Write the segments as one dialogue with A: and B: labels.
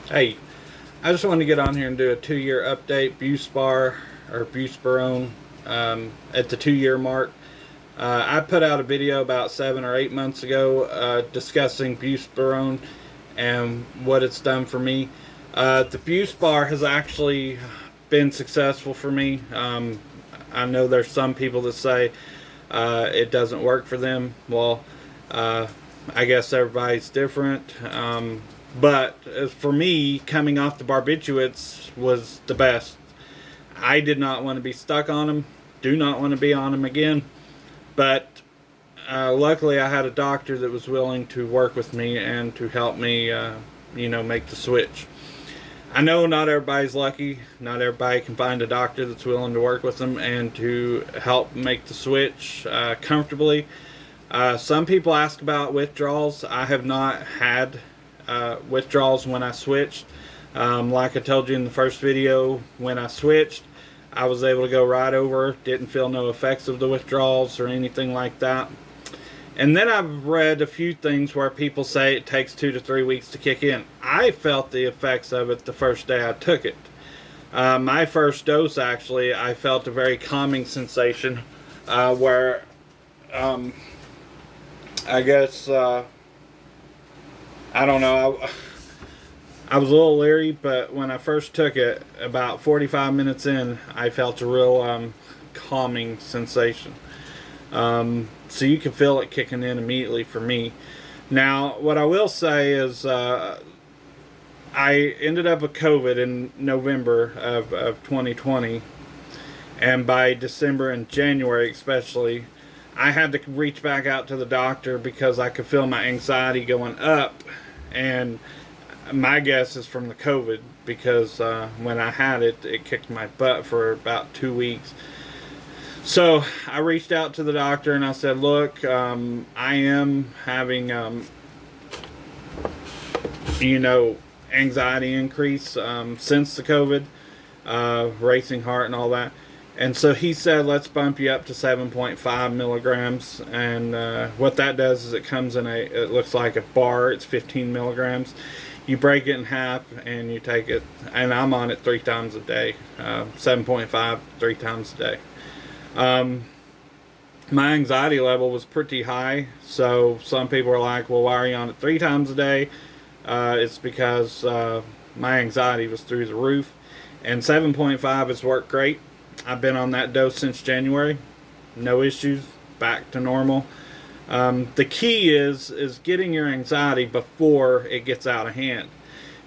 A: Hey, I just wanted to get on here and do a 2 year update. Buspar or Busparone at the 2 year mark. I put out a video about 7 or 8 months ago discussing Busparone and what it's done for me. The Buspar has actually been successful for me. I know there's some people that say it doesn't work for them. Well, uh, I guess everybody's different. But as for me, coming off the barbiturates was the best. I did not want to be stuck on them. Do not want to be on them again. But luckily, I had a doctor that was willing to work with me and to help me, make the switch. I know not everybody's lucky. Not everybody can find a doctor that's willing to work with them and to help make the switch comfortably. Some people ask about withdrawals. I have not had withdrawals when I switched. Like I told you in the first video, when I switched, I was able to go right over, didn't feel no effects of the withdrawals or anything like that. And then I've read a few things where people say it takes 2 to 3 weeks to kick in. I felt the effects of it the first day I took it. My first dose, actually, I felt a very calming sensation where I guess, I don't know, I was a little leery, but when I first took it, about 45 minutes in, I felt a real calming sensation. So you can feel it kicking in immediately for me. Now, what I will say is I ended up with COVID in November of 2020. And by December and January especially, I had to reach back out to the doctor because I could feel my anxiety going up. And my guess is from the COVID because when I had it, it kicked my butt for about 2 weeks. So I reached out to the doctor and I said, look, I am having, anxiety increase since the COVID, racing heart and all that. And so he said, let's bump you up to 7.5 milligrams. And what that does is it comes in it looks like a bar. It's 15 milligrams. You break it in half and you take it. And I'm on it 3 times a day, 7.5 3 times a day. My anxiety level was pretty high, so some people are like, well, why are you on it 3 times a day? It's because my anxiety was through the roof, and 7.5 has worked great. I've been on that dose since January. No issues, back to normal. The key is getting your anxiety before it gets out of hand,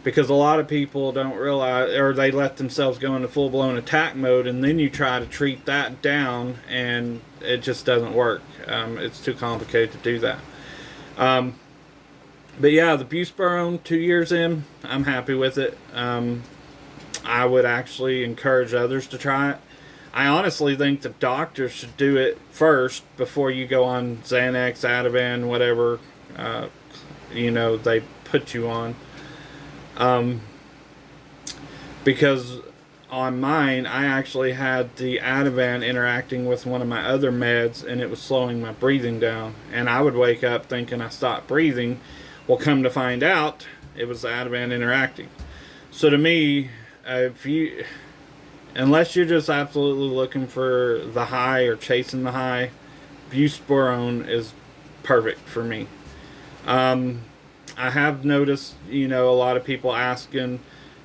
A: because a lot of people don't realize, or they let themselves go into full-blown attack mode, and then you try to treat that down and it just doesn't work. It's too complicated to do that. But yeah, the Buspar 2 years in, I'm happy with it. I would actually encourage others to try it. I honestly think the doctors should do it first before you go on Xanax, Ativan, whatever they put you on. Because on mine, I actually had the Ativan interacting with one of my other meds, and it was slowing my breathing down. And I would wake up thinking I stopped breathing. Well, come to find out, it was the Ativan interacting. So to me, unless you're just absolutely looking for the high or chasing the high, Buspar is perfect for me. I have noticed, a lot of people asking,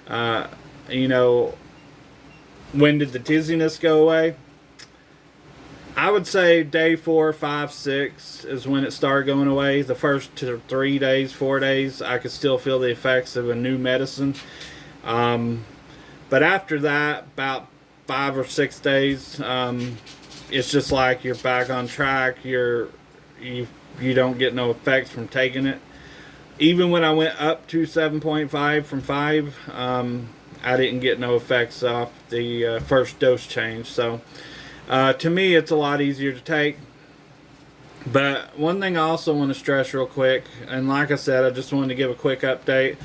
A: when did the dizziness go away? I would say day 4, 5, 6 is when it started going away. The first 3 days, 4 days, I could still feel the effects of a new medicine. But after that, about 5 or 6 days, it's just like you're back on track. You don't get no effects from taking it. Even when I went up to 7.5 from 5, I didn't get no effects off the first dose change. So to me, it's a lot easier to take. But one thing I also want to stress real quick, and like I said, I just wanted to give a quick update.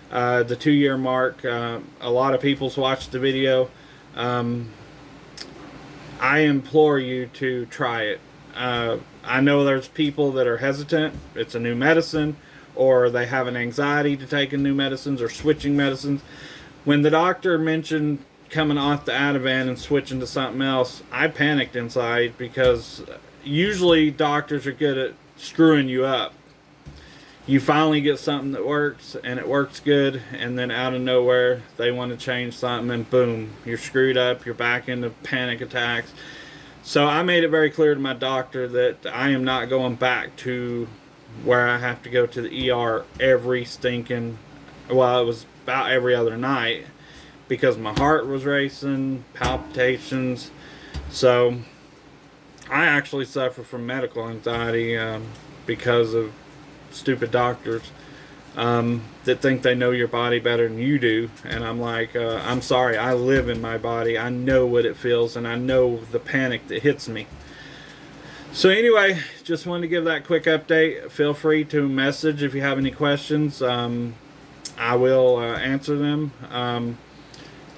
A: The 2 year mark, a lot of people's watched the video. I implore you to try it. I know there's people that are hesitant. It's a new medicine, or they have an anxiety to taking new medicines or switching medicines. When the doctor mentioned coming off the Ativan and switching to something else, I panicked inside, because usually doctors are good at screwing you up. You finally get something that works, and it works good, and then out of nowhere they want to change something, and boom, you're screwed up, you're back into panic attacks. So I made it very clear to my doctor that I am not going back to where I have to go to the ER every stinking, well, it was about every other night, because my heart was racing, palpitations. So I actually suffer from medical anxiety because of stupid doctors that think they know your body better than you do. And I'm like, I'm sorry, I live in my body. I know what it feels, and I know the panic that hits me. So anyway, just wanted to give that quick update. Feel free to message if you have any questions. I will answer them.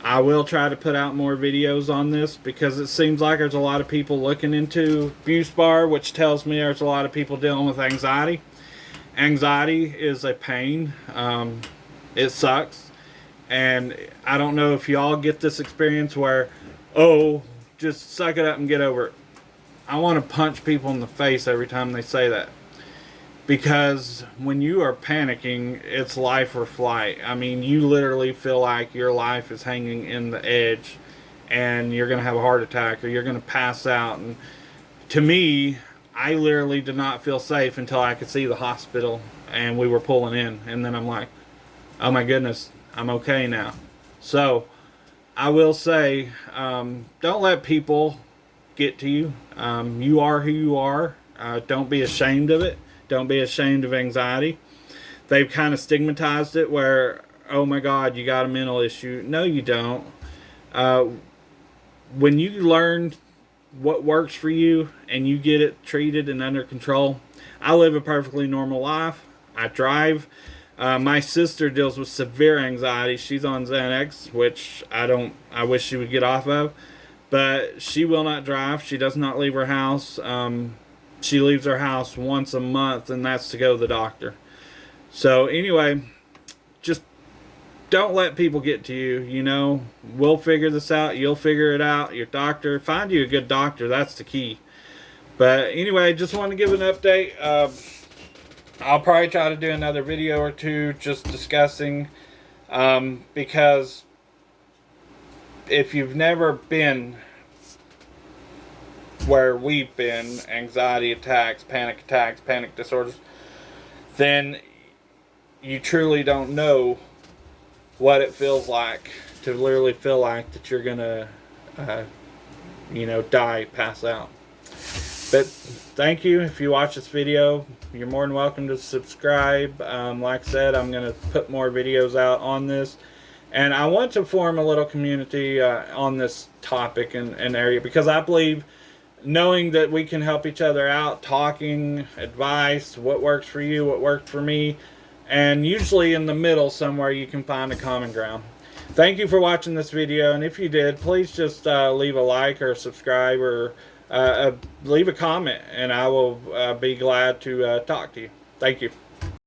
A: I will try to put out more videos on this, because it seems like there's a lot of people looking into Buspar, which tells me there's a lot of people dealing with anxiety. Anxiety is a pain. It sucks. And I don't know if y'all get this experience where, oh, just suck it up and get over it. I want to punch people in the face every time they say that. Because when you are panicking, it's life or flight. I mean, you literally feel like your life is hanging in the edge, and you're going to have a heart attack, or you're going to pass out. And to me, I literally did not feel safe until I could see the hospital and we were pulling in. And then I'm like, oh my goodness, I'm okay now. So I will say, don't let people get to you. You are who you are. Don't be ashamed of it. Don't be ashamed of anxiety. They've kind of stigmatized it where, oh my God, you got a mental issue. No, you don't. When you learn what works for you and you get it treated and under control. I live a perfectly normal life. I drive. My sister deals with severe anxiety. She's on Xanax, which I wish she would get off of, but she will not drive. She does not leave her house. She leaves her house once a month, and that's to go to the doctor. So anyway, just don't let people get to you. You know, we'll figure this out. You'll figure it out. Your doctor, find you a good doctor. That's the key. But anyway, just wanted to give an update. I'll probably try to do another video or two just discussing, because if you've never been where we've been, anxiety attacks, panic disorders, then you truly don't know what it feels like to literally feel like that you're gonna die, pass out. But thank you. If you watch this video, you're more than welcome to subscribe. Like I said, I'm gonna put more videos out on this, and I want to form a little community on this topic and area, because I believe knowing that we can help each other out, talking, advice, what works for you, what worked for me, and usually in the middle somewhere you can find a common ground. Thank you for watching this video, and if you did, please just leave a like or subscribe, or leave a comment, and I will be glad to talk to you. Thank you.